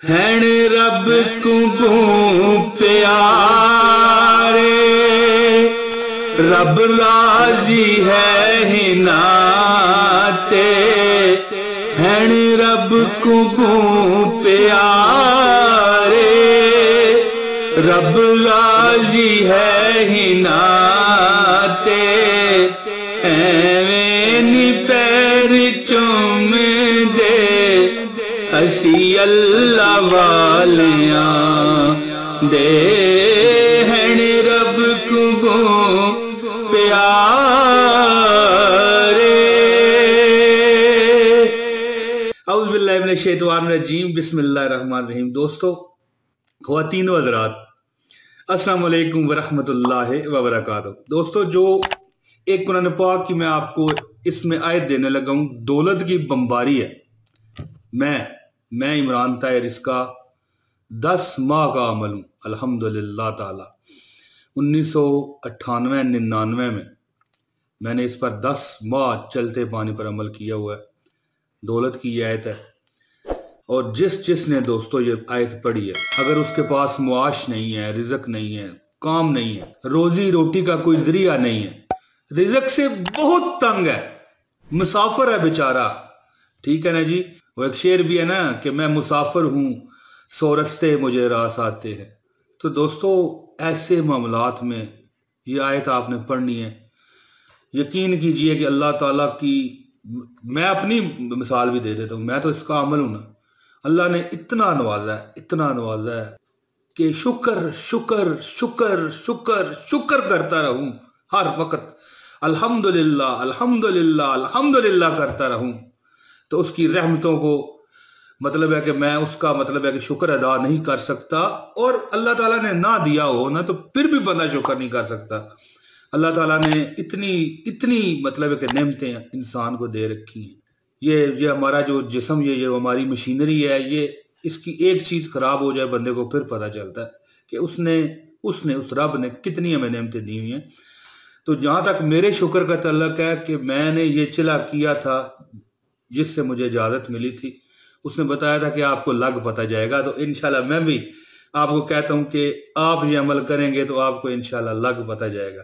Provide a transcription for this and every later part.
हैं रब को प्यारे, रब राजी है हिनाते, हैं रब को प्यारे, रब राजी है हिनाते, एवें नी पैर चूम दे असी अल्लाह वालियां दे, हैं रब को प्यारे। औज़ु बिल्लाहि मिनश शैतानिर रजीम, बिस्मिल्लाहिर्रहमानिर्रहीम। दोस्तों, ख़वातीन व हज़रात, अस्सलामु अलैकुम व रहमतुल्लाहि व बरकातुहू। दोस्तों, जो एक कुरान पाक की मैं आपको इसमें आयत देने लगा हूँ, दौलत की बमबारी है। मैं इमरान ताहिर इसका 10 माह का अमल हूँ अल्हम्दुलिल्लाह ताला। 1998-99 में मैंने इस पर 10 माह चलते पानी पर अमल किया हुआ है। दौलत की ये आयत है, और जिसने दोस्तों ये आयत पढ़ी है, अगर उसके पास मुआश नहीं है, रिज़्क नहीं है, काम नहीं है, रोजी रोटी का कोई जरिया नहीं है, रिज़्क से बहुत तंग है, मुसाफिर है बेचारा, ठीक है ना जी। वो एक शेर भी है ना कि मैं मुसाफिर हूँ, 100 रस्ते मुझे रास आते हैं। तो दोस्तों, ऐसे मामलात में ये आयत आपने पढ़नी है। यकीन कीजिए कि अल्लाह ताला की, मैं अपनी मिसाल भी दे देता हूँ, मैं तो इसका अमल हूँ ना। अल्लाह ने इतना नवाजा है कि शुक्र शुक्र शुक्र शुक्र शुक्र करता रहूं हर वक्त, अल्हम्दुलिल्लाह अल्हम्दुलिल्लाह अल्हम्दुलिल्लाह करता रहूं। तो उसकी रहमतों को मतलब है कि मैं उसका मतलब है कि शुक्र अदा नहीं कर सकता, और अल्लाह ताला ने ना दिया हो ना तो फिर भी बंदा शुक्र नहीं कर सकता। अल्लाह ताला ने इतनी मतलब है कि नेमतें इंसान को दे रखी हैं। ये हमारा जो जिस्म, ये हमारी मशीनरी है, ये इसकी एक चीज़ खराब हो जाए बंदे को फिर पता चलता है कि उसने उस रब ने कितनी हमें नेमतें दी हुई हैं। तो जहाँ तक मेरे शुक्र का तल्लक है कि मैंने ये चिला किया था जिससे मुझे इजाज़त मिली थी, उसने बताया था कि आपको लग पता जाएगा। तो इंशाल्लाह मैं भी आपको कहता हूँ कि आप ये अमल करेंगे तो आपको इंशाल्लाह लग पता जाएगा।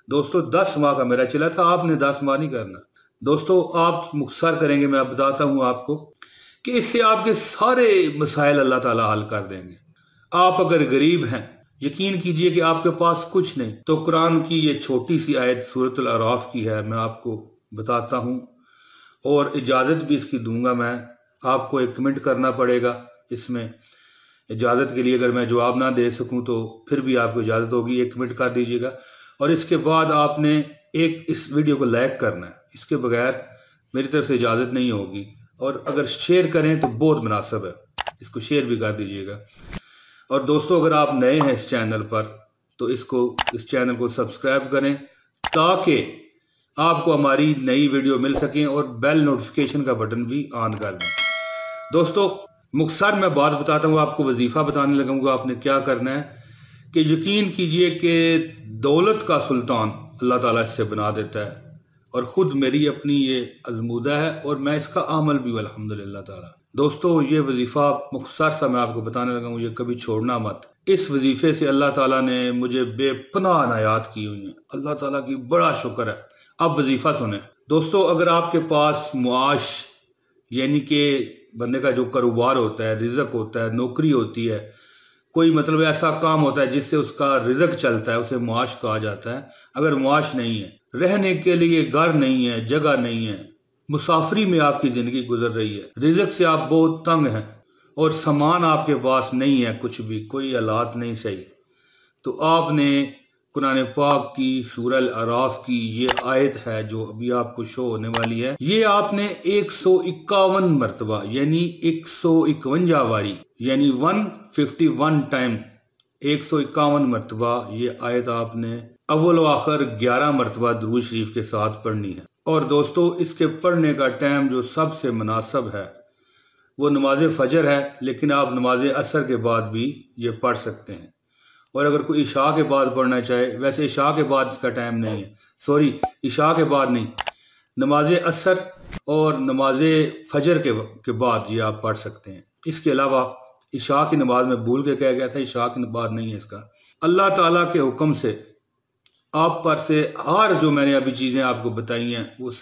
दोस्तों, 10 माह का मेरा चिला था, आपने 10 माह नहीं करना। दोस्तों, आप मुख्तसर करेंगे, मैं बताता हूँ आपको कि इससे आपके सारे मसाइल अल्लाह ताला हल कर देंगे। आप अगर गरीब हैं, यकीन कीजिए कि आपके पास कुछ नहीं, तो कुरान की ये छोटी सी आयत सूरत अराफ की है, मैं आपको बताता हूँ, और इजाज़त भी इसकी दूंगा मैं। आपको एक कमेंट करना पड़ेगा इसमें इजाज़त के लिए, अगर मैं जवाब ना दे सकूं तो फिर भी आपको इजाज़त होगी, एक कमेंट कर दीजिएगा। और इसके बाद आपने एक इस वीडियो को लाइक करना है, इसके बगैर मेरी तरफ से इजाज़त नहीं होगी। और अगर शेयर करें तो बहुत मुनासिब है, इसको शेयर भी कर दीजिएगा। और दोस्तों, अगर आप नए हैं इस चैनल पर तो इस चैनल को सब्सक्राइब करें ताकि आपको हमारी नई वीडियो मिल सकें, और बेल नोटिफिकेशन का बटन भी ऑन कर दें। दोस्तों, मुख्तसर मैं बात बताता हूँ आपको, वजीफा बताने लगूंगा आपने क्या करना है। कि यकीन कीजिए कि दौलत का सुल्तान अल्लाह ताला इससे बना देता है, और ख़ुद मेरी अपनी ये अज़मूदा है, और मैं इसका आमल भी अल्हम्दुलिल्लाह ताला। दोस्तों, ये वजीफ़ा मुख्तसर सा मैं आपको बताने लगा हूँ, ये कभी छोड़ना मत। इस वजीफ़े से अल्लाह ताला ने मुझे बेपनाह इनायात की हुई है, अल्लाह ताला की बड़ा शुक्र है। अब वजीफ़ा सुने दोस्तों, अगर आपके पास मुआश यानी कि बंदे का जो कारोबार होता है, रिज़्क होता है, नौकरी होती है, कोई मतलब ऐसा काम होता है जिससे उसका रिज़्क चलता है, उसे मुआश कहा जाता है। अगर मुआश नहीं है, रहने के लिए घर नहीं है, जगह नहीं है, मुसाफरी में आपकी ज़िंदगी गुजर रही है, रिज़्क से आप बहुत तंग हैं, और सामान आपके पास नहीं है, कुछ भी, कोई हालात नहीं सही, तो आपने कुरान पाक की सूरत अराफ की ये आयत है जो अभी आपको शो होने वाली है, ये आपने 151 मरतबा यानी 151 बारी यानी 151 टाइम 151 मरतबा ये आयत आपने अव्वल व आखिर 11 मरतबा दुरूद शरीफ के साथ पढ़नी है। और दोस्तों, इसके पढ़ने का टाइम जो सबसे मुनासिब है वो नमाज फजर है, लेकिन आप नमाज असर के बाद भी ये पढ़ सकते हैं। और अगर कोई इशा के बाद पढ़ना चाहे, वैसे इशा के बाद इसका टाइम नहीं है, सॉरी इशा के बाद नहीं, नमाज असर और नमाज फजर के बाद ये आप पढ़ सकते हैं। इसके अलावा इशा की नमाज में भूल के कह गया था, इशा की नमाज नहीं है इसका। अल्लाह ताला के हुक्म से आप पर से हर जो मैंने अभी चीज़ें आपको बताई हैं वो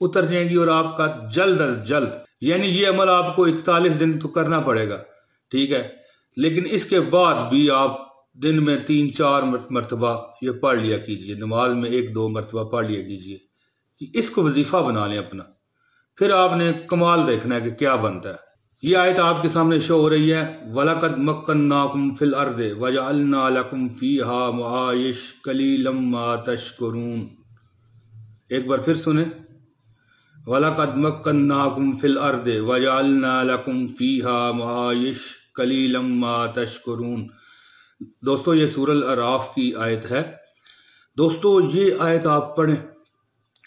उतर जाएंगी और आपका जल्द अज जल्द, यानी ये अमल आपको 41 दिन तो करना पड़ेगा, ठीक है, लेकिन इसके बाद भी आप दिन में 3-4 मरतबा ये पढ़ लिया कीजिए, नमाज में 1-2 मरतबा पढ़ लिया कीजिए, इसको वजीफा बना लें अपना। फिर आपने कमाल देखना है कि क्या बनता है। ये आयत आपके सामने शो हो रही है, वलकद मक्कन्नाकुम फिल अर्दे वजअलना लकुम फीहा मुआइश कलीलम मा तशकुरून। एक बार फिर सुने, वलकद मक्कन्नाकुम फिल अर्दे वजअलना लकुम फीहा मुआइश कलीलम मा तशकुरून। दोस्तों ये सूरत अराफ की आयत है। दोस्तों ये आयत आप पढ़ें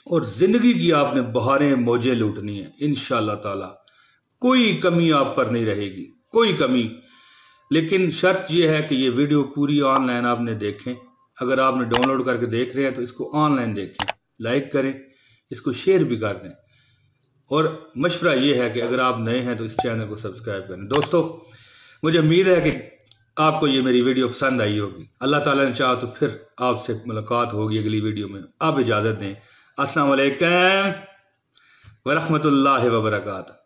और जिंदगी की आपने बहारें मौजें लूटनी है इंशाअल्लाह ताला, कोई कमी आप पर नहीं रहेगी, कोई कमी। लेकिन शर्त यह है कि ये वीडियो पूरी ऑनलाइन आपने देखें। अगर आपने डाउनलोड करके देख रहे हैं तो इसको ऑनलाइन देखें, लाइक करें, इसको शेयर भी कर दें, और मशवरा ये है कि अगर आप नए हैं तो इस चैनल को सब्सक्राइब करें। दोस्तों मुझे उम्मीद है कि आपको ये मेरी वीडियो पसंद आई होगी। अल्लाह ताला ने चाहा तो फिर आपसे मुलाकात होगी अगली वीडियो में। आप इजाज़त दें। अस्सलाम वालेकुम व रहमतुल्लाहि व बरकातहू।